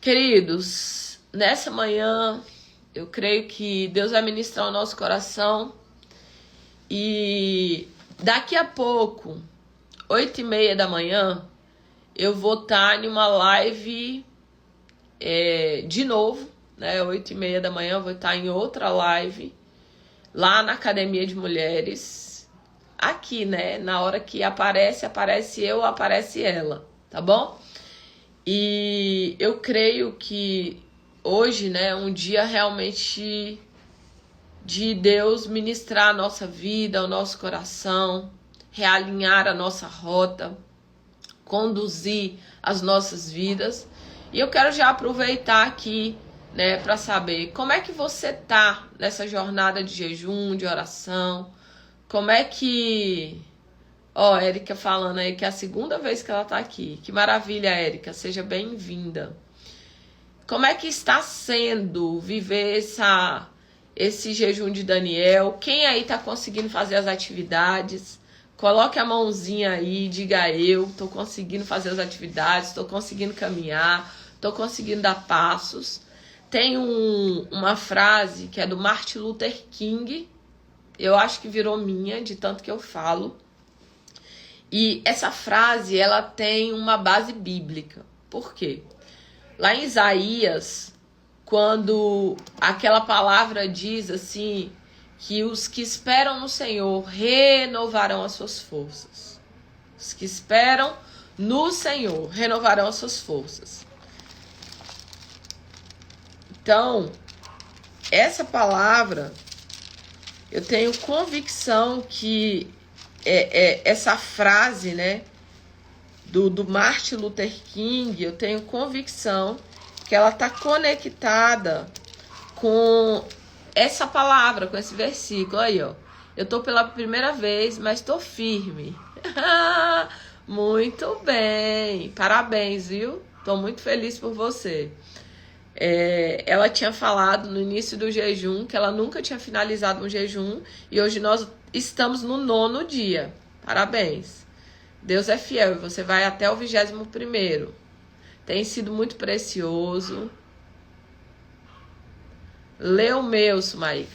Queridos, nessa manhã eu creio que Deus vai ministrar o nosso coração e daqui a pouco, 8h30 da manhã, eu vou estar em uma live de novo, né? 8h30 da manhã eu vou estar em outra live lá na Academia de Mulheres, aqui, né? Na hora que aparece eu, aparece ela, tá bom? E eu creio que hoje, né, é um dia realmente de Deus ministrar a nossa vida, o nosso coração, realinhar a nossa rota, conduzir as nossas vidas. E eu quero já aproveitar aqui, né, para saber como é que você tá nessa jornada de jejum, de oração, como é que... Ó, Érica falando aí que é a segunda vez que ela tá aqui. Que maravilha, Érica. Seja bem-vinda. Como é que está sendo viver esse jejum de Daniel? Quem aí tá conseguindo fazer as atividades? Coloque a mãozinha aí, diga eu. Tô conseguindo fazer as atividades, tô conseguindo caminhar, tô conseguindo dar passos. Tem uma frase que é do Martin Luther King. Eu acho que virou minha, de tanto que eu falo. E essa frase, ela tem uma base bíblica. Por quê? Lá em Isaías, quando aquela palavra diz assim, que os que esperam no Senhor renovarão as suas forças. Os que esperam no Senhor renovarão as suas forças. Então, essa palavra, eu tenho convicção que essa frase, né, do Martin Luther King, eu tenho convicção que ela está conectada com essa palavra, com esse versículo aí, ó. Eu tô pela primeira vez, mas tô firme. Muito bem, parabéns, viu? Tô muito feliz por você. Ela tinha falado no início do jejum que ela nunca tinha finalizado um jejum e hoje nós estamos no 9º dia. Parabéns. Deus é fiel e você vai até o 21º. Tem sido muito precioso. Lê o meu, Sumaí.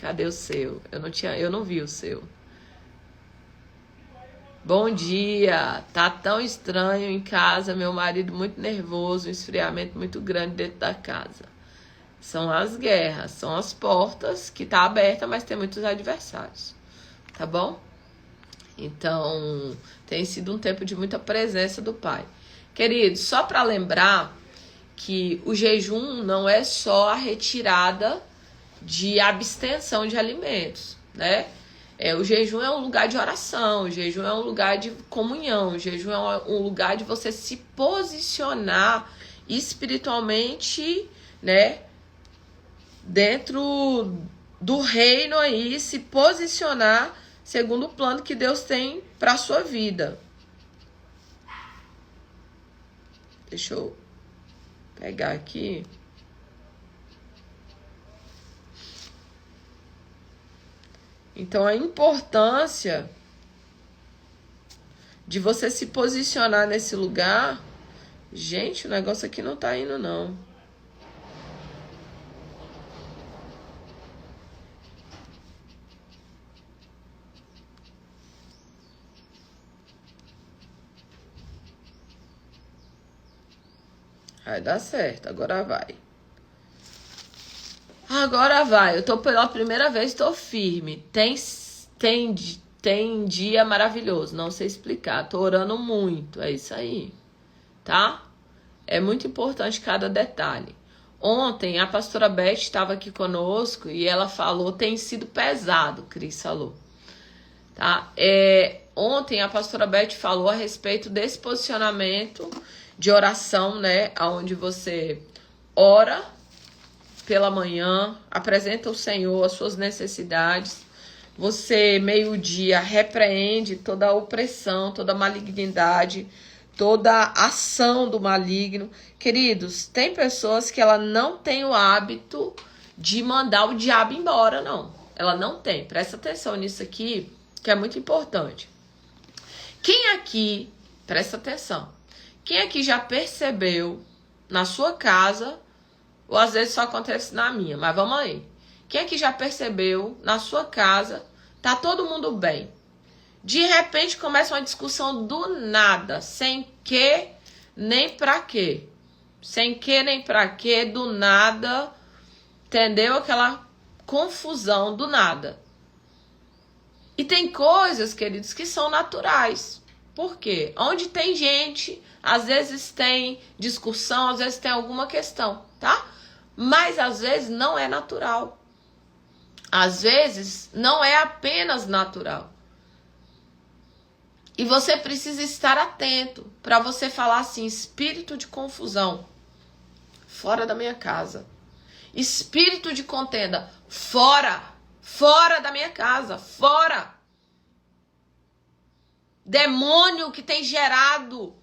Cadê o seu? Eu não vi o seu. Bom dia. Tá tão estranho em casa, meu marido muito nervoso, um esfriamento muito grande dentro da casa. São as guerras, são as portas que tá aberta, mas tem muitos adversários. Tá bom? Então, tem sido um tempo de muita presença do Pai. Queridos, só para lembrar que o jejum não é só a retirada de abstenção de alimentos, né? O jejum é um lugar de oração, o jejum é um lugar de comunhão, o jejum é um lugar de você se posicionar espiritualmente, né? Dentro do reino aí, se posicionar segundo o plano que Deus tem para a sua vida. Deixa eu pegar aqui. Então, a importância de você se posicionar nesse lugar. Gente, o negócio aqui não tá indo, não. Vai dar certo, agora vai. Agora vai, eu tô pela primeira vez, tô firme. Tem dia maravilhoso, não sei explicar. Tô orando muito, é isso aí, tá? É muito importante cada detalhe. Ontem a pastora Beth estava aqui conosco e ela falou, tem sido pesado, Cris falou. Tá? Ontem a pastora Beth falou a respeito desse posicionamento de oração, né? Onde você ora pela manhã, apresenta ao Senhor as suas necessidades. Você, meio-dia, repreende toda a opressão, toda a malignidade, toda a ação do maligno. Queridos, tem pessoas que ela não tem o hábito de mandar o diabo embora, não. Ela não tem. Presta atenção nisso aqui, que é muito importante. Quem aqui, presta atenção, quem aqui já percebeu, na sua casa, ou às vezes só acontece na minha, mas vamos aí. Quem é que já percebeu, na sua casa, tá todo mundo bem? De repente começa uma discussão do nada, sem que nem pra quê. Sem que nem pra quê, do nada, entendeu? Aquela confusão do nada. E tem coisas, queridos, que são naturais. Por quê? Onde tem gente, às vezes tem discussão, às vezes tem alguma questão, tá? Mas às vezes não é natural. Às vezes não é apenas natural. E você precisa estar atento para você falar assim: espírito de confusão, fora da minha casa. Espírito de contenda, fora. Fora da minha casa, fora. Demônio que tem gerado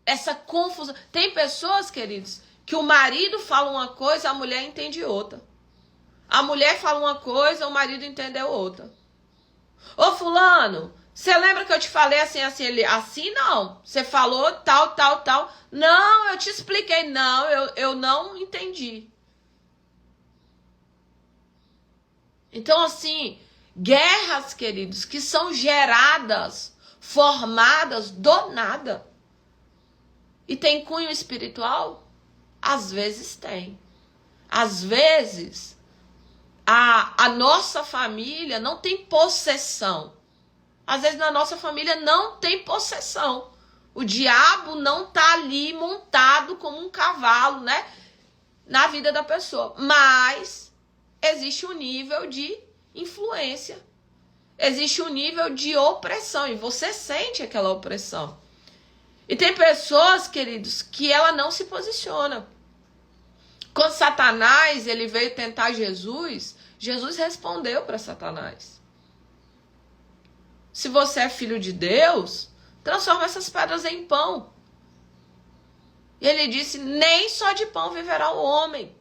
essa confusão. Tem pessoas, queridos, que o marido fala uma coisa, a mulher entende outra. A mulher fala uma coisa, o marido entendeu outra. Ô fulano, você lembra que eu te falei assim, assim, ele, assim não. Você falou tal, tal, tal. Não, eu te expliquei. Não, eu não entendi. Então, assim, guerras, queridos, que são geradas, formadas do nada. E tem cunho espiritual? Às vezes tem. Às vezes, a nossa família não tem possessão. Às vezes, na nossa família não tem possessão. O diabo não tá ali montado como um cavalo, né? Na vida da pessoa. Mas existe um nível de influência. Existe um nível de opressão. E você sente aquela opressão. E tem pessoas, queridos, que ela não se posiciona. Quando Satanás ele veio tentar Jesus, Jesus respondeu para Satanás: se você é filho de Deus, transforma essas pedras em pão. E ele disse: nem só de pão viverá o homem.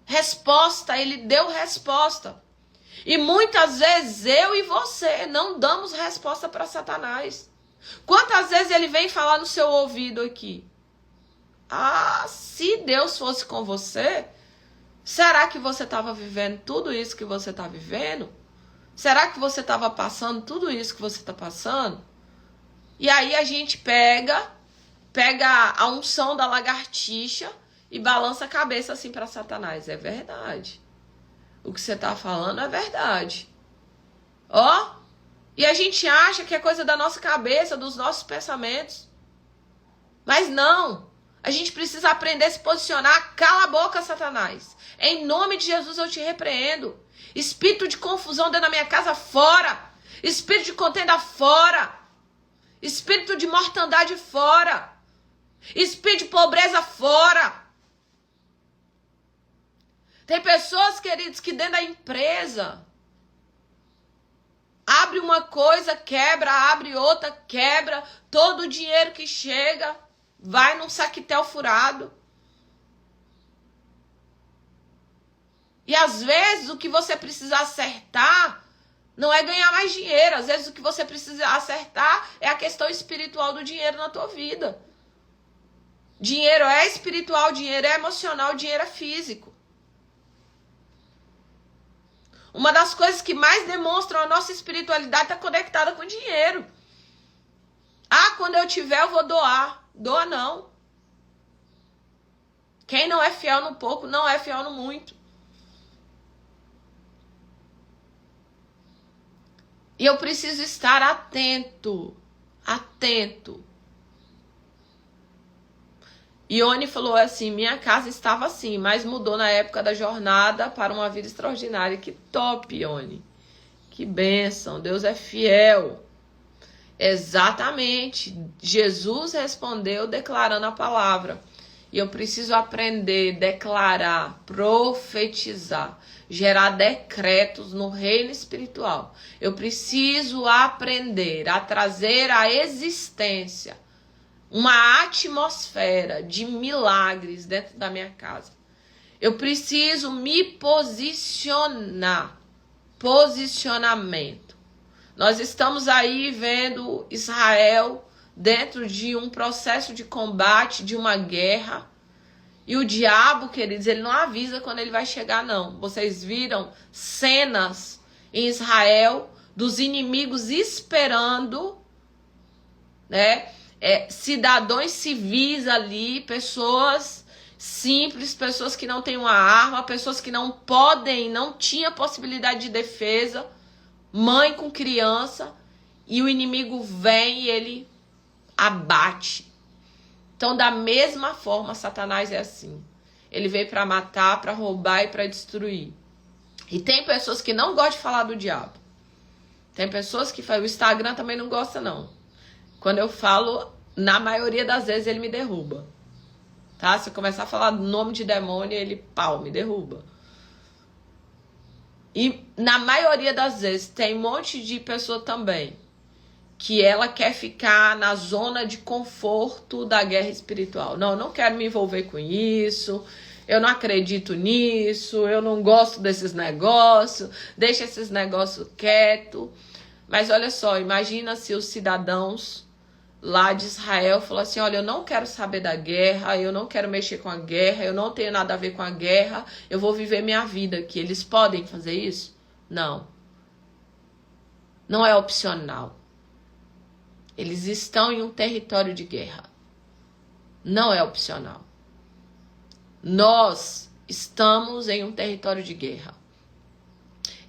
Resposta, ele deu resposta. E muitas vezes eu e você não damos resposta para Satanás. Quantas vezes ele vem falar no seu ouvido aqui: ah, se Deus fosse com você, será que você estava vivendo tudo isso que você está vivendo? Será que você estava passando tudo isso que você está passando? E aí a gente pega a unção da lagartixa e balança a cabeça assim para Satanás. É verdade. O que você está falando é verdade. Ó, e a gente acha que é coisa da nossa cabeça, dos nossos pensamentos. Mas não. A gente precisa aprender a se posicionar. Cala a boca, Satanás. Em nome de Jesus eu te repreendo. Espírito de confusão dentro da minha casa, fora. Espírito de contenda, fora. Espírito de mortandade, fora. Espírito de pobreza, fora. Tem pessoas, queridos, que dentro da empresa abre uma coisa, quebra, abre outra, quebra. Todo o dinheiro que chega vai num saquetel furado. E às vezes o que você precisa acertar não é ganhar mais dinheiro. Às vezes o que você precisa acertar é a questão espiritual do dinheiro na tua vida. Dinheiro é espiritual, dinheiro é emocional, dinheiro é físico. Uma das coisas que mais demonstram a nossa espiritualidade está conectada com dinheiro. Ah, quando eu tiver eu vou doar. Doa não. Quem não é fiel no pouco, não é fiel no muito. E eu preciso estar atento. Atento. Ione falou assim: minha casa estava assim, mas mudou na época da jornada para uma vida extraordinária. Que top, Ione. Que bênção. Deus é fiel. Exatamente. Jesus respondeu declarando a palavra. E eu preciso aprender, declarar, profetizar, gerar decretos no reino espiritual. Eu preciso aprender a trazer à existência uma atmosfera de milagres dentro da minha casa. Eu preciso me posicionar. Posicionamento. Nós estamos aí vendo Israel dentro de um processo de combate, de uma guerra. E o diabo, queridos, ele não avisa quando ele vai chegar, não. Vocês viram cenas em Israel dos inimigos esperando, né? Cidadãos civis ali, pessoas simples, pessoas que não têm uma arma, pessoas que não tinha possibilidade de defesa, mãe com criança, e o inimigo vem e ele abate. Então, da mesma forma, Satanás é assim. Ele veio para matar, para roubar e para destruir. E tem pessoas que não gostam de falar do diabo. Tem pessoas que falam, o Instagram também não gosta, não. Quando eu falo, na maioria das vezes ele me derruba. Tá? Se eu começar a falar do nome de demônio, ele, me derruba. E na maioria das vezes tem um monte de pessoa também que ela quer ficar na zona de conforto da guerra espiritual. Não, eu não quero me envolver com isso, eu não acredito nisso, eu não gosto desses negócios, deixa esses negócios quieto. Mas olha só, imagina se os cidadãos lá de Israel falaram assim, olha, eu não quero saber da guerra, eu não quero mexer com a guerra, eu não tenho nada a ver com a guerra, eu vou viver minha vida aqui. Eles podem fazer isso? Não. Não é opcional. Eles estão em um território de guerra. Não é opcional. Nós estamos em um território de guerra.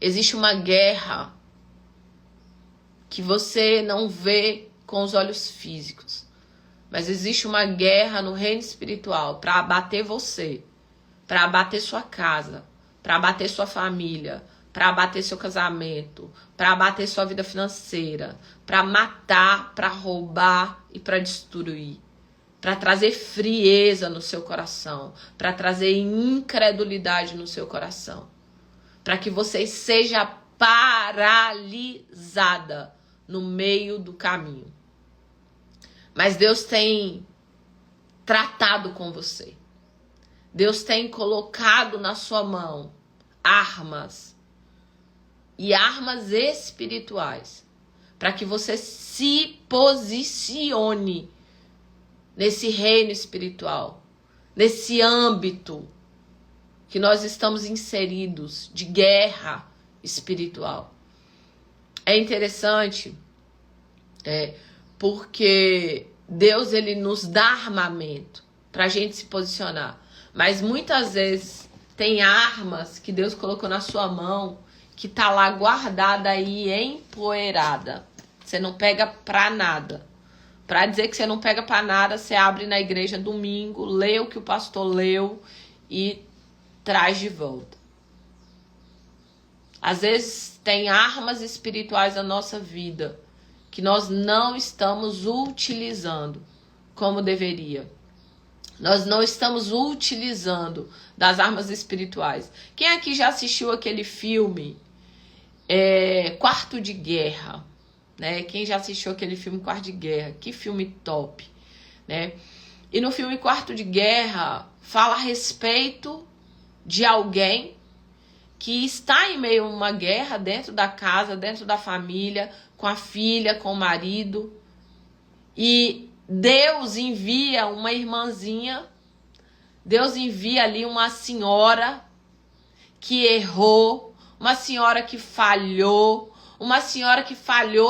Existe uma guerra que você não vê com os olhos físicos. Mas existe uma guerra no reino espiritual para abater você, para abater sua casa, para abater sua família, para abater seu casamento, para abater sua vida financeira, para matar, para roubar e para destruir, para trazer frieza no seu coração, para trazer incredulidade no seu coração, para que você seja paralisada no meio do caminho. Mas Deus tem tratado com você. Deus tem colocado na sua mão armas, e armas espirituais, para que você se posicione nesse reino espiritual, nesse âmbito que nós estamos inseridos de guerra espiritual. É interessante, porque Deus ele nos dá armamento para a gente se posicionar, mas muitas vezes tem armas que Deus colocou na sua mão que tá lá guardada e empoeirada. Você não pega pra nada. Pra dizer que você não pega pra nada, você abre na igreja domingo, lê o que o pastor leu e traz de volta. Às vezes tem armas espirituais na nossa vida que nós não estamos utilizando como deveria. Nós não estamos utilizando das armas espirituais. Quem aqui já assistiu aquele filme Quarto de Guerra, né? Quem já assistiu aquele filme Quarto de Guerra? Que filme top, né? E no filme Quarto de Guerra fala a respeito de alguém que está em meio a uma guerra dentro da casa, dentro da família, com a filha, com o marido, e Deus envia uma irmãzinha, Deus envia ali uma senhora que errou, uma senhora que falhou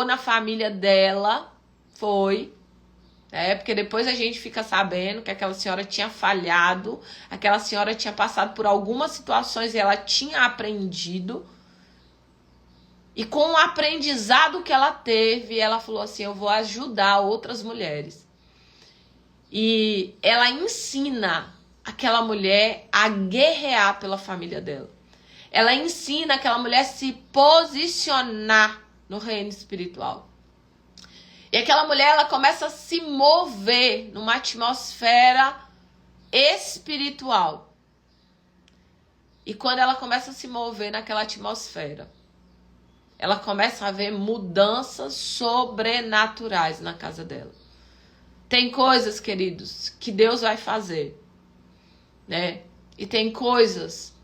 na família dela, porque depois a gente fica sabendo que aquela senhora tinha falhado, aquela senhora tinha passado por algumas situações e ela tinha aprendido, e com o aprendizado que ela teve, ela falou assim, eu vou ajudar outras mulheres. E ela ensina aquela mulher a guerrear pela família dela. Ela ensina aquela mulher a se posicionar no reino espiritual. E aquela mulher, ela começa a se mover numa atmosfera espiritual. E quando ela começa a se mover naquela atmosfera, ela começa a ver mudanças sobrenaturais na casa dela. Tem coisas, queridos, que Deus vai fazer, né? E tem coisas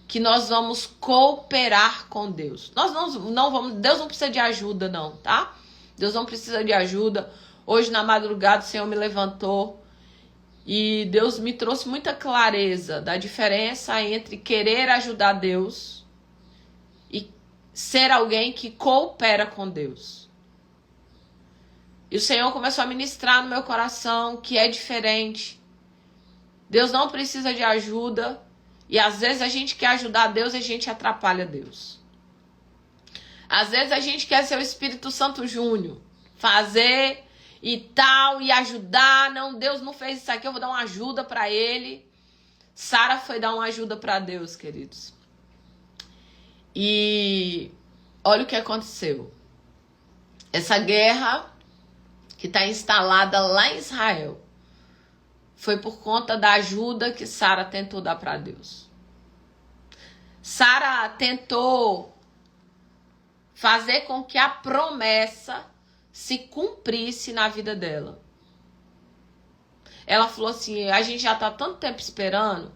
que nós vamos cooperar com Deus. Nós não vamos, Deus não precisa de ajuda não, tá? Deus não precisa de ajuda. Hoje na madrugada o Senhor me levantou e Deus me trouxe muita clareza da diferença entre querer ajudar Deus e ser alguém que coopera com Deus. E o Senhor começou a ministrar no meu coração que é diferente. Deus não precisa de ajuda. E às vezes a gente quer ajudar Deus e a gente atrapalha Deus. Às vezes a gente quer ser o Espírito Santo Júnior. Fazer e tal, e ajudar. Não, Deus não fez isso aqui, eu vou dar uma ajuda para ele. Sara foi dar uma ajuda para Deus, queridos. E olha o que aconteceu. Essa guerra que está instalada lá em Israel foi por conta da ajuda que Sara tentou dar para Deus. Sara tentou fazer com que a promessa se cumprisse na vida dela. Ela falou assim, a gente já está tanto tempo esperando,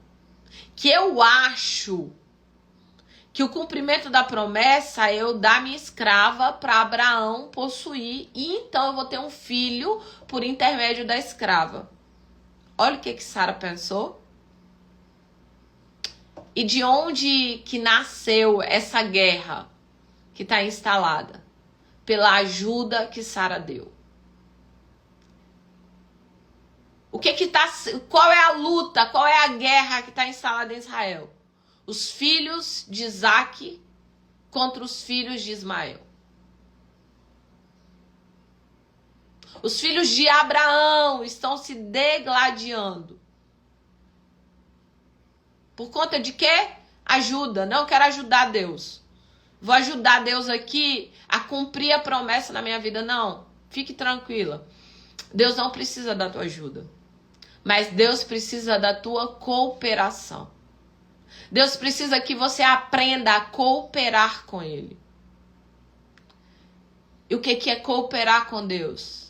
que eu acho que o cumprimento da promessa é eu dar minha escrava para Abraão possuir, e então eu vou ter um filho por intermédio da escrava. Olha o que Sara pensou. E de onde que nasceu essa guerra que está instalada? Pela ajuda que Sara deu. Qual é a luta, qual é a guerra que está instalada em Israel? Os filhos de Isaac contra os filhos de Ismael. Os filhos de Abraão estão se degladiando. Por conta de quê? Ajuda. Não quero ajudar Deus. Vou ajudar Deus aqui a cumprir a promessa na minha vida. Não. Fique tranquila. Deus não precisa da tua ajuda. Mas Deus precisa da tua cooperação. Deus precisa que você aprenda a cooperar com Ele. E o que é cooperar com Deus?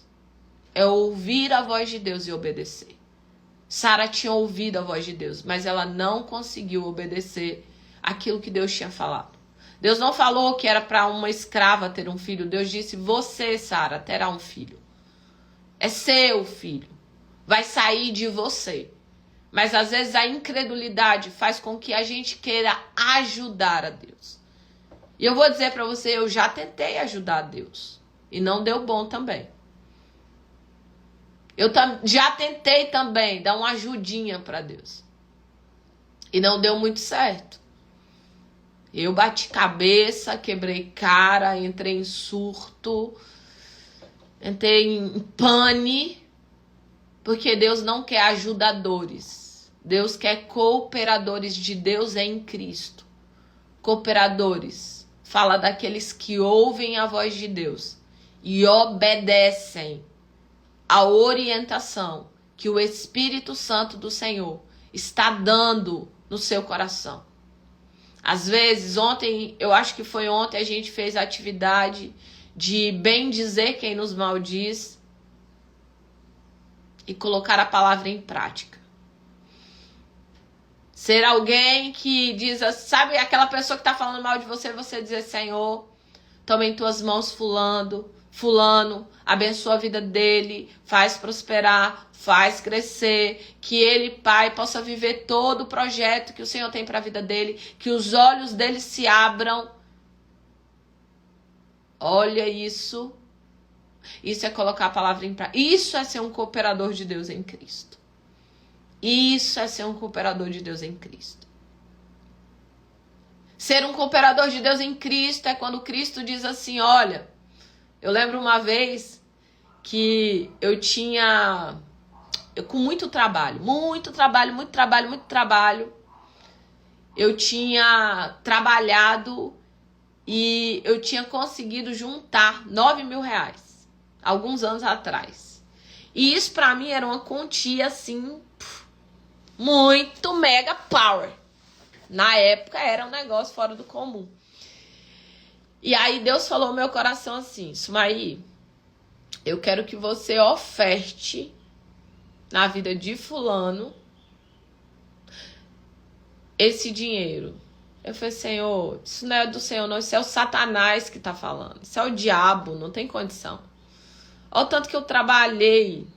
É ouvir a voz de Deus e obedecer. Sara tinha ouvido a voz de Deus, mas ela não conseguiu obedecer aquilo que Deus tinha falado. Deus não falou que era para uma escrava ter um filho. Deus disse, você, Sara, terá um filho. É seu filho. Vai sair de você. Mas às vezes a incredulidade faz com que a gente queira ajudar a Deus. E eu vou dizer para você, eu já tentei ajudar a Deus. E não deu bom também. Eu já tentei também dar uma ajudinha para Deus. E não deu muito certo. Eu bati cabeça, quebrei cara, entrei em surto, entrei em pane, porque Deus não quer ajudadores. Deus quer cooperadores de Deus em Cristo. Cooperadores. Fala daqueles que ouvem a voz de Deus e obedecem a orientação que o Espírito Santo do Senhor está dando no seu coração. Às vezes, ontem, eu acho que foi ontem, a gente fez a atividade de bem dizer quem nos maldiz e colocar a palavra em prática. Ser alguém que diz, sabe aquela pessoa que está falando mal de você, você dizer, Senhor, toma em tuas mãos fulano, abençoa a vida dele, faz prosperar, faz crescer, que ele, Pai, possa viver todo o projeto que o Senhor tem para a vida dele, que os olhos dele se abram. Olha isso. Isso é colocar a palavra em prática. Isso é ser um cooperador de Deus em Cristo. Isso é ser um cooperador de Deus em Cristo. Ser um cooperador de Deus em Cristo é quando Cristo diz assim, olha, eu lembro uma vez que eu com muito trabalho, eu tinha trabalhado e eu tinha conseguido juntar 9 mil reais, alguns anos atrás. E isso pra mim era uma quantia assim, muito mega power. Na época era um negócio fora do comum. E aí Deus falou no meu coração assim, Sumaí, eu quero que você oferte na vida de fulano esse dinheiro. Eu falei, Senhor, isso não é do Senhor não, isso é o Satanás que tá falando. Isso é o diabo, não tem condição. Olha o tanto que eu trabalhei.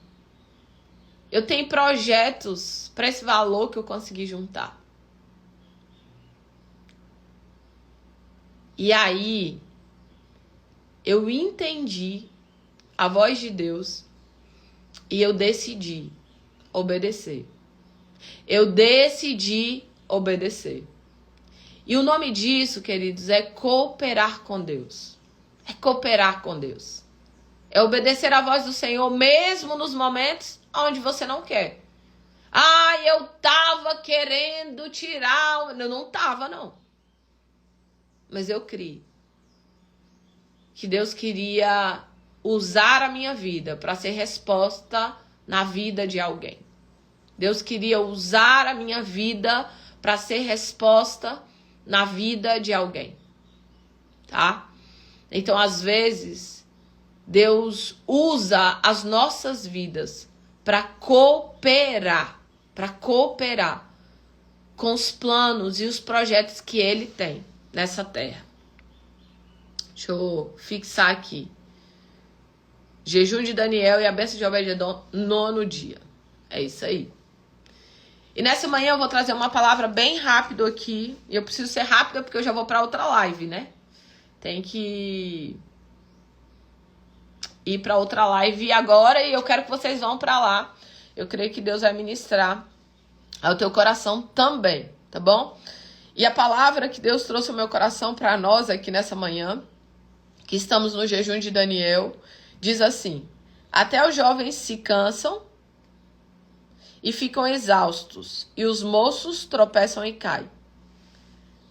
Eu tenho projetos para esse valor que eu consegui juntar. E aí, eu entendi a voz de Deus e eu decidi obedecer. Eu decidi obedecer. E o nome disso, queridos, é cooperar com Deus. É cooperar com Deus. É obedecer à voz do Senhor mesmo nos momentos onde você não quer. Ah, eu tava querendo tirar... Eu não tava, não. Mas eu criei que Deus queria usar a minha vida para ser resposta na vida de alguém. Deus queria usar a minha vida para ser resposta na vida de alguém. Tá? Então, às vezes, Deus usa as nossas vidas para cooperar com os planos e os projetos que Ele tem nessa terra. Deixa eu fixar aqui. Jejum de Daniel e a bênção de Obed-edom, 9º dia. É isso aí. E nessa manhã eu vou trazer uma palavra bem rápido aqui. E eu preciso ser rápida porque eu já vou para outra live, né? Tem que ir para outra live agora e eu quero que vocês vão para lá. Eu creio que Deus vai ministrar ao teu coração também, tá bom? E a palavra que Deus trouxe ao meu coração para nós aqui nessa manhã, que estamos no jejum de Daniel, diz assim: até os jovens se cansam e ficam exaustos, e os moços tropeçam e caem.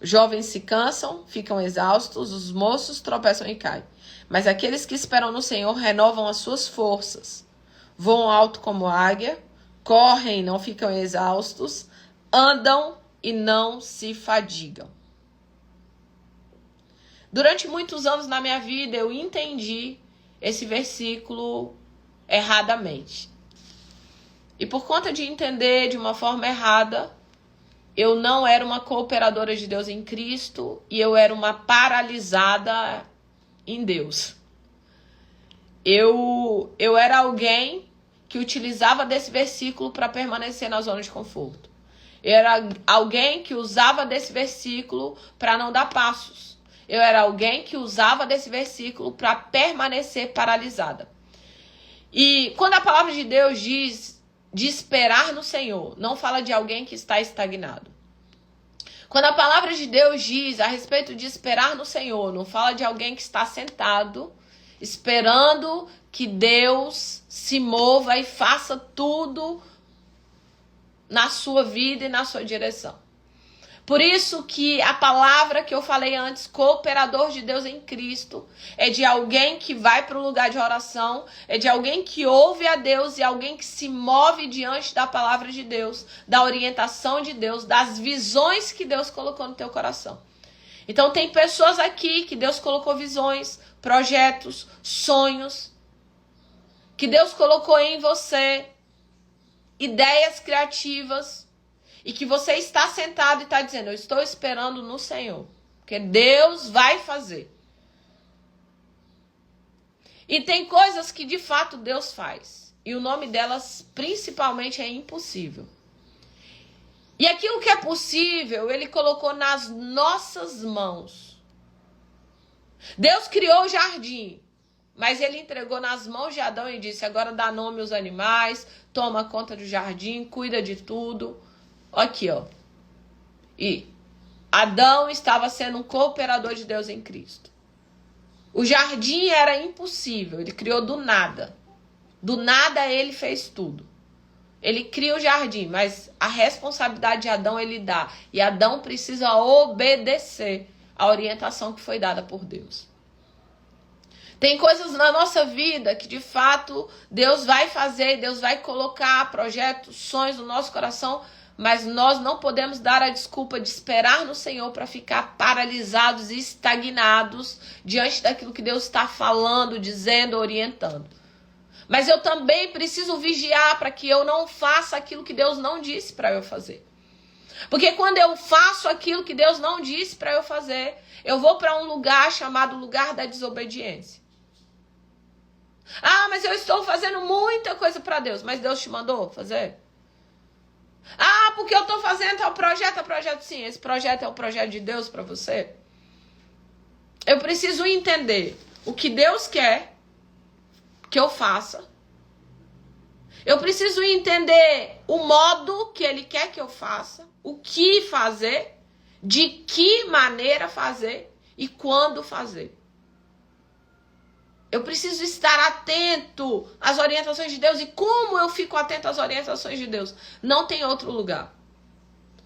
Os jovens se cansam, ficam exaustos, os moços tropeçam e caem. Mas aqueles que esperam no Senhor renovam as suas forças. Voam alto como águia, correm e não ficam exaustos, andam e não se fadigam. Durante muitos anos na minha vida eu entendi esse versículo erradamente. E por conta de entender de uma forma errada, eu não era uma cooperadora de Deus em Cristo e eu era uma paralisada em Deus. Eu era alguém que utilizava desse versículo para permanecer na zona de conforto. Eu era alguém que usava desse versículo para não dar passos. Eu era alguém que usava desse versículo para permanecer paralisada. E quando a palavra de Deus diz de esperar no Senhor, não fala de alguém que está estagnado. Quando a palavra de Deus diz a respeito de esperar no Senhor, não fala de alguém que está sentado, esperando que Deus se mova e faça tudo na sua vida e na sua direção. Por isso que a palavra que eu falei antes, cooperador de Deus em Cristo, é de alguém que vai para o lugar de oração, é de alguém que ouve a Deus e alguém que se move diante da palavra de Deus, da orientação de Deus, das visões que Deus colocou no teu coração. Então tem pessoas aqui que Deus colocou visões, projetos, sonhos, que Deus colocou em você, ideias criativas, e que você está sentado e está dizendo, eu estou esperando no Senhor, porque Deus vai fazer. E tem coisas que de fato Deus faz, e o nome delas principalmente é impossível. E aquilo que é possível, Ele colocou nas nossas mãos. Deus criou o jardim, mas Ele entregou nas mãos de Adão e disse, agora dá nome aos animais, toma conta do jardim, cuida de tudo. Aqui, ó. E Adão estava sendo um cooperador de Deus em Cristo. O jardim era impossível, ele criou do nada. Do nada ele fez tudo. Ele cria o jardim, mas a responsabilidade de Adão ele dá. E Adão precisa obedecer à orientação que foi dada por Deus. Tem coisas na nossa vida que de fato Deus vai fazer, Deus vai colocar projetos, sonhos no nosso coração, mas nós não podemos dar a desculpa de esperar no Senhor para ficar paralisados e estagnados diante daquilo que Deus está falando, dizendo, orientando. Mas eu também preciso vigiar para que eu não faça aquilo que Deus não disse para eu fazer. Porque quando eu faço aquilo que Deus não disse para eu fazer, eu vou para um lugar chamado lugar da desobediência. Ah, mas eu estou fazendo muita coisa para Deus. Mas Deus te mandou fazer? Ah, porque eu estou fazendo tal projeto. Sim, esse projeto é o projeto de Deus para você. Eu preciso entender o que Deus quer que eu faça. Eu preciso entender o modo que Ele quer que eu faça. O que fazer. De que maneira fazer. E quando fazer. Eu preciso estar atento às orientações de Deus. E como eu fico atento às orientações de Deus? Não tem outro lugar.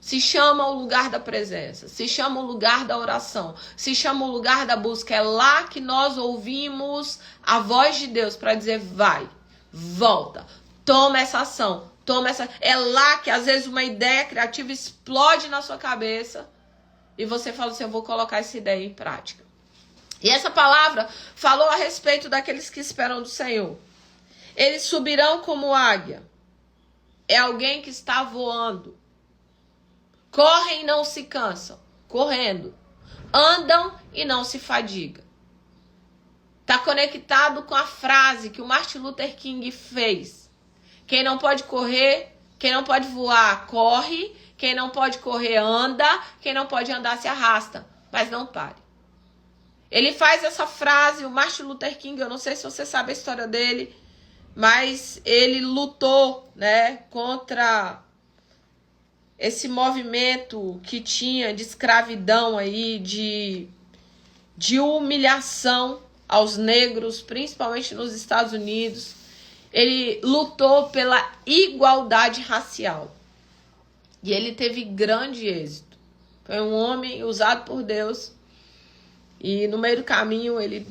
Se chama o lugar da presença. Se chama o lugar da oração. Se chama o lugar da busca. É lá que nós ouvimos a voz de Deus para dizer: vai, volta, toma essa ação, toma essa... É lá que às vezes uma ideia criativa explode na sua cabeça e você fala assim: eu vou colocar essa ideia em prática. E essa palavra falou a respeito daqueles que esperam do Senhor. Eles subirão como águia. É alguém que está voando. Correm e não se cansam. Correndo. Andam e não se fadigam. Está conectado com a frase que o Martin Luther King fez. Quem não pode correr, quem não pode voar, corre. Quem não pode correr, anda. Quem não pode andar, se arrasta. Mas não pare. Ele faz essa frase, o Martin Luther King, eu não sei se você sabe a história dele, mas ele lutou, né, contra esse movimento que tinha de escravidão aí, de humilhação aos negros, principalmente nos Estados Unidos. Ele lutou pela igualdade racial. E ele teve grande êxito. Foi um homem usado por Deus. E no meio do caminho ele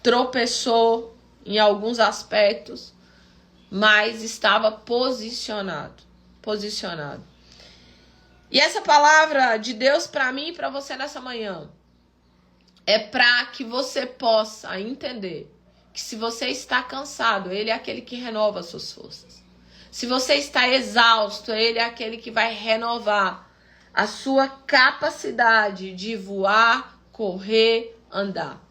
tropeçou em alguns aspectos, mas estava posicionado. E essa palavra de Deus para mim e para você nessa manhã é para que você possa entender que se você está cansado, Ele é aquele que renova as suas forças. Se você está exausto, Ele é aquele que vai renovar a sua capacidade de voar, correr, andar.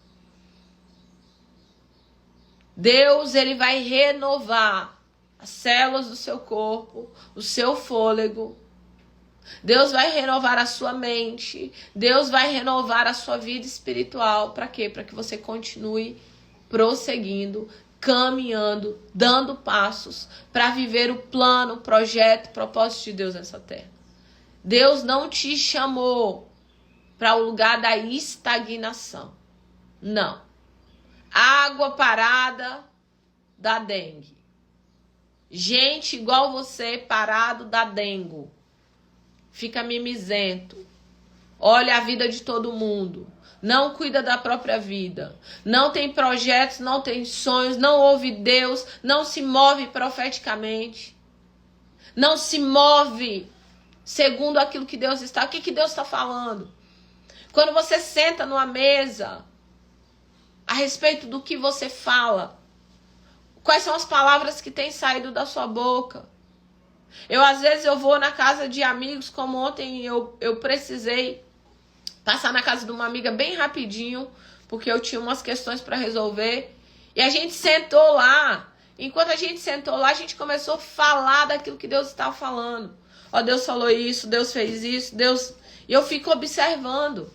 Deus, Ele vai renovar as células do seu corpo, o seu fôlego. Deus vai renovar a sua mente. Deus vai renovar a sua vida espiritual. Para quê? Para que você continue prosseguindo, caminhando, dando passos para viver o plano, o projeto, o propósito de Deus nessa terra. Deus não te chamou para o lugar da estagnação. Não. Água parada dá dengue. Gente igual você parado dá dengo. Fica mimizento. Olha a vida de todo mundo. Não cuida da própria vida. Não tem projetos, não tem sonhos, não ouve Deus, não se move profeticamente. Não se move segundo aquilo que Deus está. O que Deus está falando? Quando você senta numa mesa, a respeito do que você fala, quais são as palavras que têm saído da sua boca? Às vezes eu vou na casa de amigos, como ontem eu precisei passar na casa de uma amiga bem rapidinho, porque eu tinha umas questões para resolver, e a gente sentou lá. Enquanto a gente sentou lá, a gente começou a falar daquilo que Deus estava falando. Ó, Deus falou isso, Deus fez isso, Deus... E eu fico observando.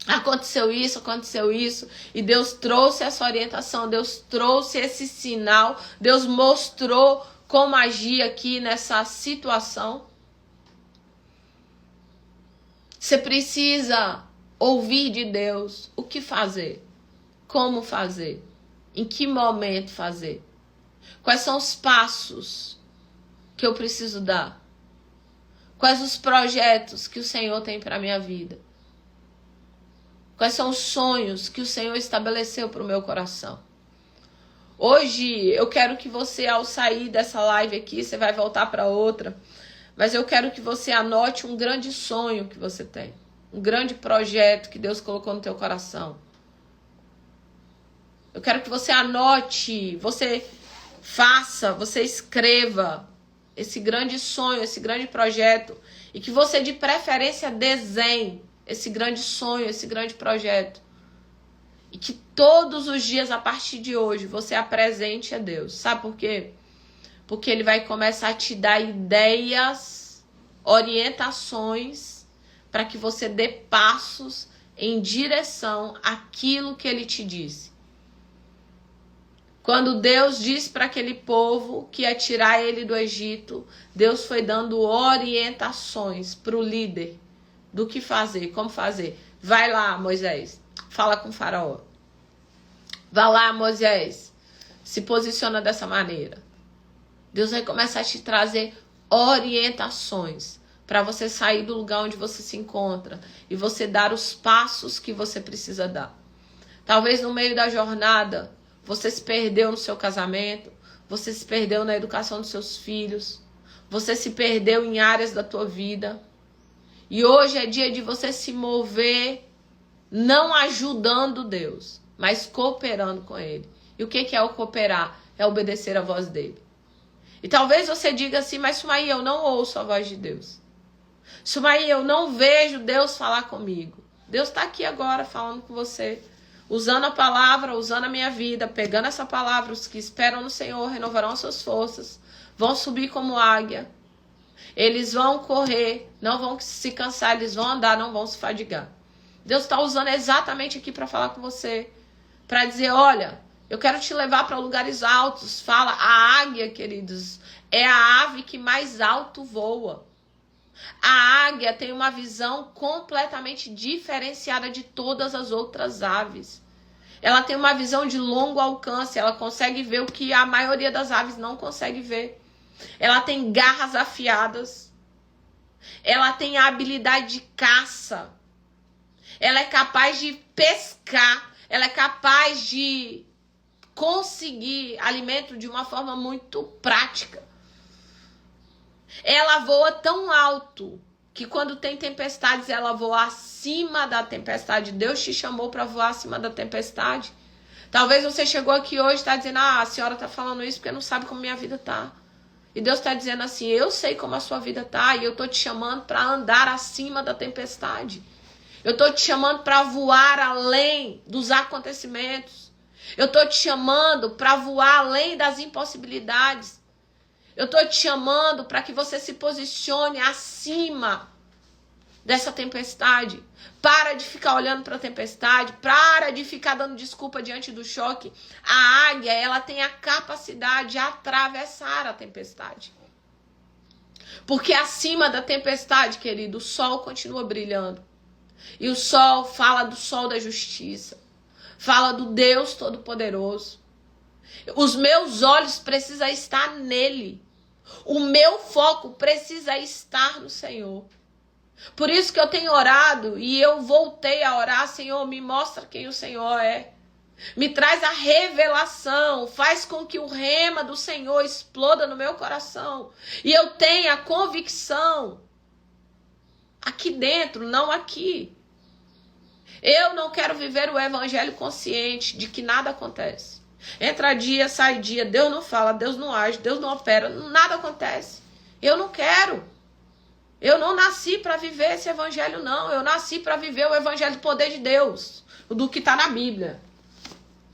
Aconteceu isso, e Deus trouxe essa orientação, Deus trouxe esse sinal, Deus mostrou como agir aqui nessa situação. Você precisa ouvir de Deus o que fazer, como fazer, em que momento fazer, quais são os passos que eu preciso dar, quais os projetos que o Senhor tem para a minha vida. Quais são os sonhos que o Senhor estabeleceu para o meu coração? Hoje eu quero que você, ao sair dessa live aqui, você vai voltar para outra, mas eu quero que você anote um grande sonho que você tem. Um grande projeto que Deus colocou no teu coração. Eu quero que você anote, você faça, você escreva esse grande sonho, esse grande projeto, e que você de preferência desenhe esse grande sonho, esse grande projeto. E que todos os dias, a partir de hoje, você apresente a Deus. Sabe por quê? Porque Ele vai começar a te dar ideias, orientações, para que você dê passos em direção àquilo que Ele te disse. Quando Deus disse para aquele povo que ia tirar ele do Egito, Deus foi dando orientações para o líder do que fazer, como fazer. Vai lá, Moisés, fala com o faraó. Vai lá, Moisés, se posiciona dessa maneira. Deus vai começar a te trazer orientações para você sair do lugar onde você se encontra e você dar os passos que você precisa dar. Talvez no meio da jornada você se perdeu no seu casamento, você se perdeu na educação dos seus filhos, você se perdeu em áreas da tua vida. E hoje é dia de você se mover, não ajudando Deus, mas cooperando com Ele. E o que é o cooperar? É obedecer a voz dEle. E talvez você diga assim, mas Sumaí, eu não ouço a voz de Deus. Sumaí, eu não vejo Deus falar comigo. Deus está aqui agora falando com você. Usando a palavra, usando a minha vida, pegando essa palavra, os que esperam no Senhor renovarão as suas forças, vão subir como águia, eles vão correr, não vão se cansar, eles vão andar, não vão se fadigar. Deus está usando exatamente aqui para falar com você, para dizer, olha, eu quero te levar para lugares altos. Fala, a águia, queridos, é a ave que mais alto voa. A águia tem uma visão completamente diferenciada de todas as outras aves. Ela tem uma visão de longo alcance, ela consegue ver o que a maioria das aves não consegue ver. Ela tem garras afiadas. Ela tem a habilidade de caça. Ela é capaz de pescar. Ela é capaz de conseguir alimento de uma forma muito prática. Ela voa tão alto que quando tem tempestades, ela voa acima da tempestade. Deus te chamou para voar acima da tempestade. Talvez você chegou aqui hoje e está dizendo, a senhora está falando isso porque não sabe como minha vida está. E Deus está dizendo assim, eu sei como a sua vida está e eu estou te chamando para andar acima da tempestade. Eu estou te chamando para voar além dos acontecimentos. Eu estou te chamando para voar além das impossibilidades. Eu estou te chamando para que você se posicione acima dessa tempestade. Para de ficar olhando para a tempestade. Para de ficar dando desculpa diante do choque. A águia, ela tem a capacidade de atravessar a tempestade. Porque acima da tempestade, querido, o sol continua brilhando. E o sol fala do sol da justiça. Fala do Deus Todo-Poderoso. Os meus olhos precisam estar nele. O meu foco precisa estar no Senhor. Por isso que eu tenho orado e eu voltei a orar, Senhor, me mostra quem o Senhor é. Me traz a revelação, faz com que o rema do Senhor exploda no meu coração. E eu tenha a convicção aqui dentro, não aqui. Eu não quero viver o evangelho consciente de que nada acontece. Entra dia, sai dia, Deus não fala, Deus não age, Deus não opera, nada acontece. Eu não quero. Eu não nasci para viver esse evangelho, não. Eu nasci para viver o evangelho do poder de Deus, do que está na Bíblia.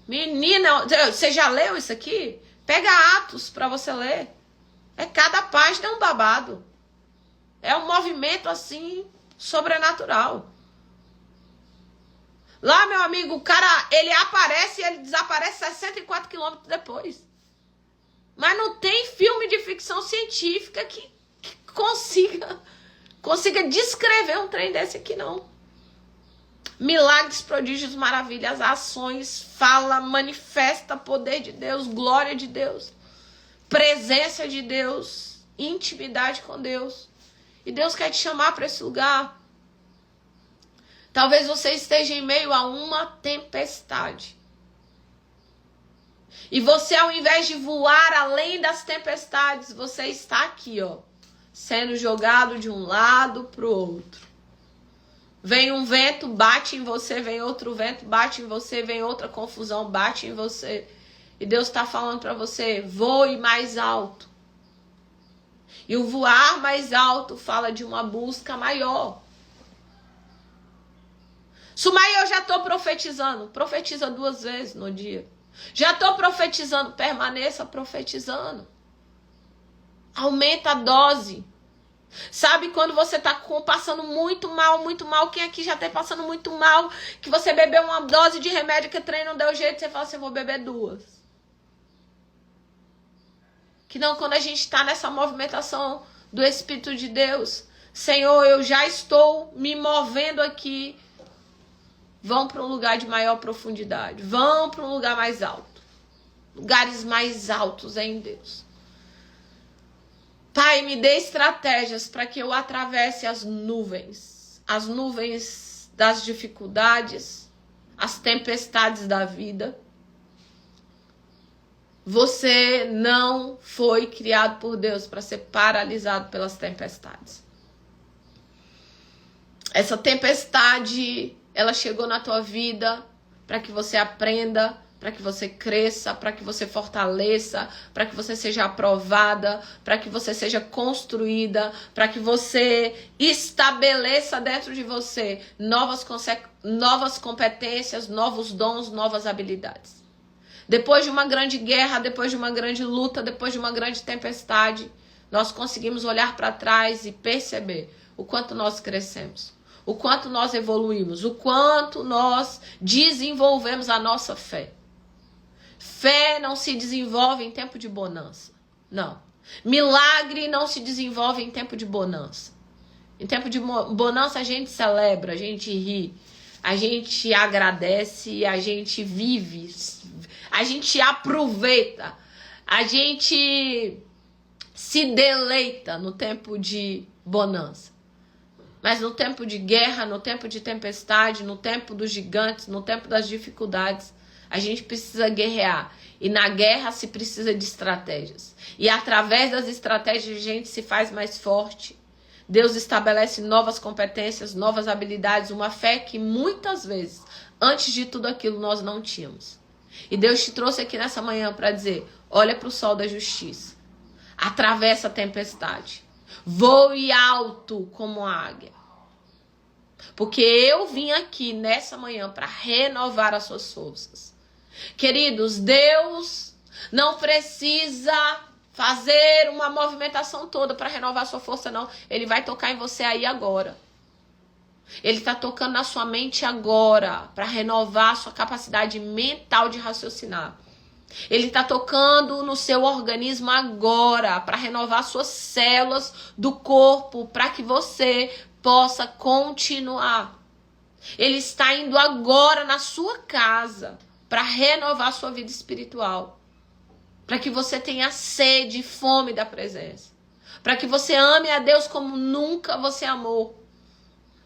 Menina, você já leu isso aqui? Pega Atos para você ler. É cada página é um babado. É um movimento assim, sobrenatural. Lá, meu amigo, o cara, ele aparece e ele desaparece 64 quilômetros depois. Mas não tem filme de ficção científica que consiga descrever um trem desse aqui, não. Milagres, prodígios, maravilhas, ações, fala, manifesta poder de Deus, glória de Deus, presença de Deus, intimidade com Deus. E Deus quer te chamar para esse lugar. Talvez você esteja em meio a uma tempestade. E você, ao invés de voar além das tempestades, você está aqui, ó, sendo jogado de um lado para o outro. Vem um vento, bate em você, vem outro vento, bate em você, vem outra confusão, bate em você. E Deus está falando para você, voe mais alto. E o voar mais alto fala de uma busca maior. Sumaia, eu já estou profetizando. Profetiza 2 vezes no dia. Já estou profetizando. Permaneça profetizando. Aumenta a dose. Sabe quando você está passando muito mal, quem aqui já está passando muito mal, que você bebeu uma dose de remédio que o trem não deu jeito, você fala assim, eu vou beber 2. Que não, quando a gente está nessa movimentação do Espírito de Deus, Senhor, eu já estou me movendo aqui, vão para um lugar de maior profundidade, vão para um lugar mais alto, lugares mais altos em Deus. Pai, me dê estratégias para que eu atravesse as nuvens das dificuldades, as tempestades da vida. Você não foi criado por Deus para ser paralisado pelas tempestades. Essa tempestade, ela chegou na tua vida para que você aprenda, para que você cresça, para que você fortaleça, para que você seja aprovada, para que você seja construída, para que você estabeleça dentro de você novas competências, novos dons, novas habilidades. Depois de uma grande guerra, depois de uma grande luta, depois de uma grande tempestade, nós conseguimos olhar para trás e perceber o quanto nós crescemos, o quanto nós evoluímos, o quanto nós desenvolvemos a nossa fé. Fé não se desenvolve em tempo de bonança. Não. Milagre não se desenvolve em tempo de bonança. Em tempo de bonança a gente celebra, a gente ri, a gente agradece, a gente vive, a gente aproveita, a gente se deleita no tempo de bonança. Mas no tempo de guerra, no tempo de tempestade, no tempo dos gigantes, no tempo das dificuldades, a gente precisa guerrear. E na guerra se precisa de estratégias. E através das estratégias a gente se faz mais forte. Deus estabelece novas competências, novas habilidades, uma fé que muitas vezes, antes de tudo aquilo, nós não tínhamos. E Deus te trouxe aqui nessa manhã para dizer, olha para o sol da justiça. Atravessa a tempestade. Voe alto como a águia. Porque eu vim aqui nessa manhã para renovar as suas forças. Queridos, Deus não precisa fazer uma movimentação toda para renovar a sua força, não. Ele vai tocar em você aí agora. Ele está tocando na sua mente agora para renovar a sua capacidade mental de raciocinar. Ele está tocando no seu organismo agora para renovar suas células do corpo para que você possa continuar. Ele está indo agora na sua casa para renovar sua vida espiritual. Para que você tenha sede e fome da presença. Para que você ame a Deus como nunca você amou.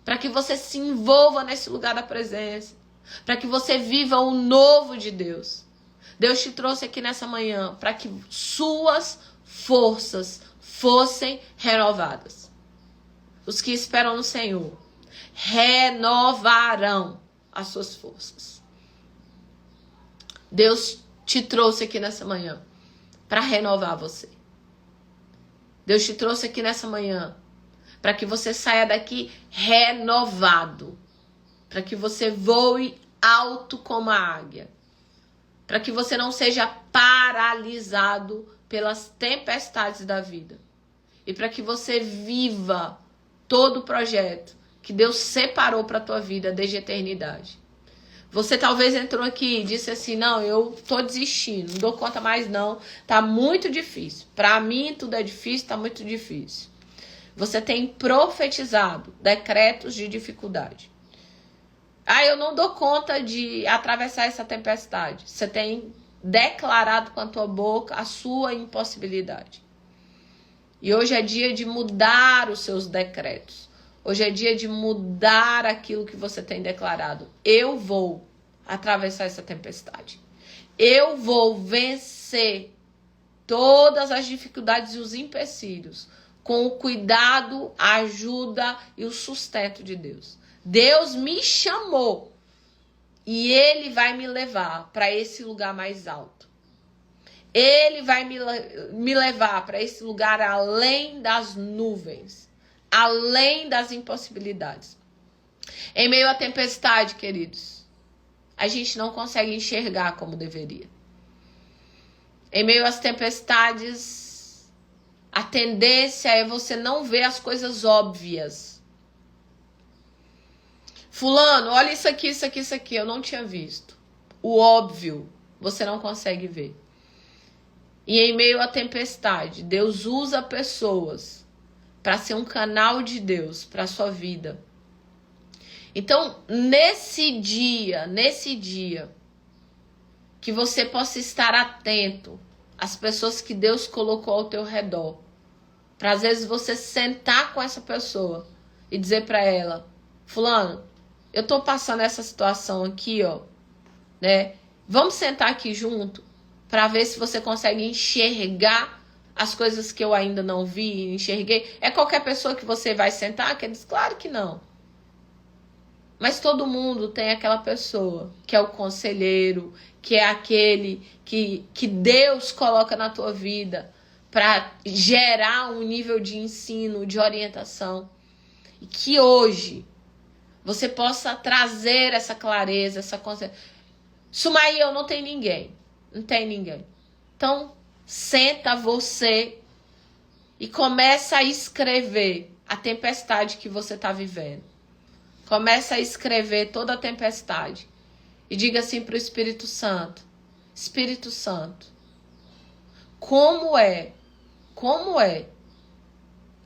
Para que você se envolva nesse lugar da presença. Para que você viva o novo de Deus. Deus te trouxe aqui nessa manhã para que suas forças fossem renovadas. Os que esperam no Senhor renovarão as suas forças. Deus te trouxe aqui nessa manhã para renovar você. Deus te trouxe aqui nessa manhã para que você saia daqui renovado. Para que você voe alto como a águia. Para que você não seja paralisado pelas tempestades da vida. E para que você viva todo o projeto que Deus separou para a tua vida desde a eternidade. Você talvez entrou aqui e disse assim, não, eu tô desistindo, não dou conta mais não, tá muito difícil. Para mim tudo é difícil, tá muito difícil. Você tem profetizado decretos de dificuldade. Ah, eu não dou conta de atravessar essa tempestade. Você tem declarado com a tua boca a sua impossibilidade. E hoje é dia de mudar os seus decretos. Hoje é dia de mudar aquilo que você tem declarado. Eu vou atravessar essa tempestade. Eu vou vencer todas as dificuldades e os empecilhos com o cuidado, a ajuda e o sustento de Deus. Deus me chamou e Ele vai me levar para esse lugar mais alto. Ele vai me levar para esse lugar além das nuvens, além das impossibilidades. Em meio à tempestade, queridos, a gente não consegue enxergar como deveria. Em meio às tempestades, a tendência é você não ver as coisas óbvias. Fulano, olha isso aqui, isso aqui, isso aqui, eu não tinha visto. O óbvio, você não consegue ver. E em meio à tempestade, Deus usa pessoas para ser um canal de Deus para a sua vida. Então, nesse dia, que você possa estar atento às pessoas que Deus colocou ao teu redor. Para às vezes você sentar com essa pessoa e dizer para ela, fulano, eu tô passando essa situação aqui, ó, né? Vamos sentar aqui junto para ver se você consegue enxergar as coisas que eu ainda não vi, enxerguei. É qualquer pessoa que você vai sentar? Que diz, claro que não. Mas todo mundo tem aquela pessoa que é o conselheiro, que é aquele que Deus coloca na tua vida para gerar um nível de ensino, de orientação. E que hoje você possa trazer essa clareza, essa consciência. Sumaí, eu não tenho ninguém. Não tem ninguém. Então, senta você e começa a escrever a tempestade que você está vivendo. Começa a escrever toda a tempestade. E diga assim para o Espírito Santo. Espírito Santo, como é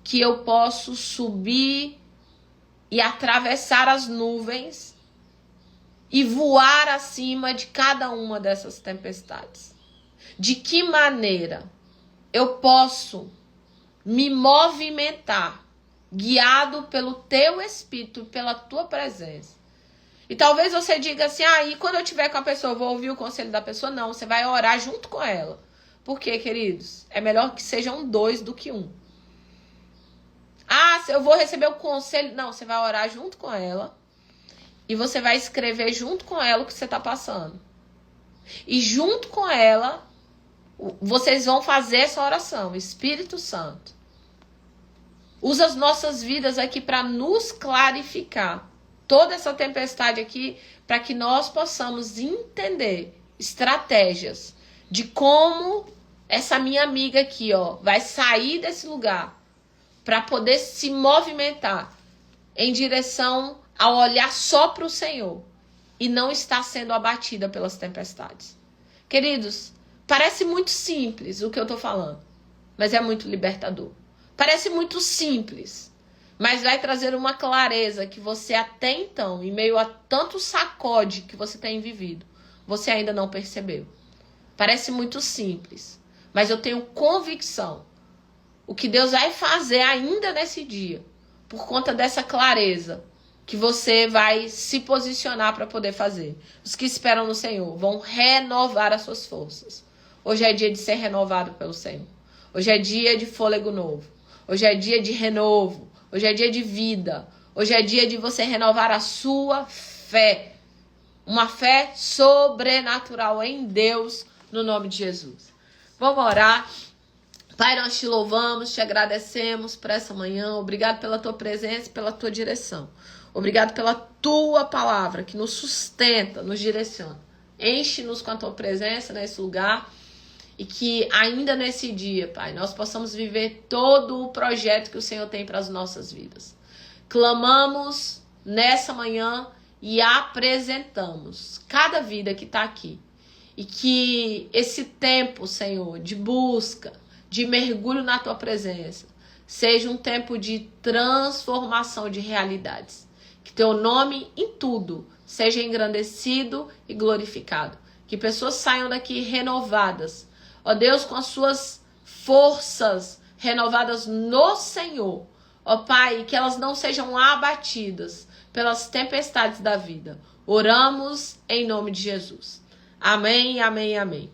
que eu posso subir e atravessar as nuvens e voar acima de cada uma dessas tempestades? De que maneira eu posso me movimentar guiado pelo teu Espírito, pela tua presença? E talvez você diga assim, e quando eu estiver com a pessoa, eu vou ouvir o conselho da pessoa? Não, você vai orar junto com ela. Por quê, queridos? É melhor que sejam dois do que um. Eu vou receber o conselho. Não, você vai orar junto com ela. E você vai escrever junto com ela o que você está passando. E junto com ela, vocês vão fazer essa oração. Espírito Santo, usa as nossas vidas aqui para nos clarificar. Toda essa tempestade aqui, para que nós possamos entender estratégias de como essa minha amiga aqui, ó, vai sair desse lugar para poder se movimentar em direção a olhar só para o Senhor e não estar sendo abatida pelas tempestades. Queridos, parece muito simples o que eu tô falando, mas é muito libertador. Parece muito simples, mas vai trazer uma clareza que você até então, em meio a tanto sacode que você tem vivido, você ainda não percebeu. Parece muito simples, mas eu tenho convicção o que Deus vai fazer ainda nesse dia, por conta dessa clareza que você vai se posicionar para poder fazer. Os que esperam no Senhor vão renovar as suas forças. Hoje é dia de ser renovado pelo Senhor. Hoje é dia de fôlego novo. Hoje é dia de renovo. Hoje é dia de vida. Hoje é dia de você renovar a sua fé. Uma fé sobrenatural em Deus, no nome de Jesus. Vamos orar. Pai, nós te louvamos, te agradecemos por essa manhã. Obrigado pela tua presença e pela tua direção. Obrigado pela tua palavra que nos sustenta, nos direciona. Enche-nos com a tua presença nesse lugar. E que ainda nesse dia, Pai, nós possamos viver todo o projeto que o Senhor tem para as nossas vidas. Clamamos nessa manhã e apresentamos cada vida que está aqui. E que esse tempo, Senhor, de busca, de mergulho na tua presença, seja um tempo de transformação de realidades. Que teu nome em tudo seja engrandecido e glorificado. Que pessoas saiam daqui renovadas, ó Deus, com as suas forças renovadas no Senhor. Ó Pai, que elas não sejam abatidas pelas tempestades da vida. Oramos em nome de Jesus. Amém, amém, amém.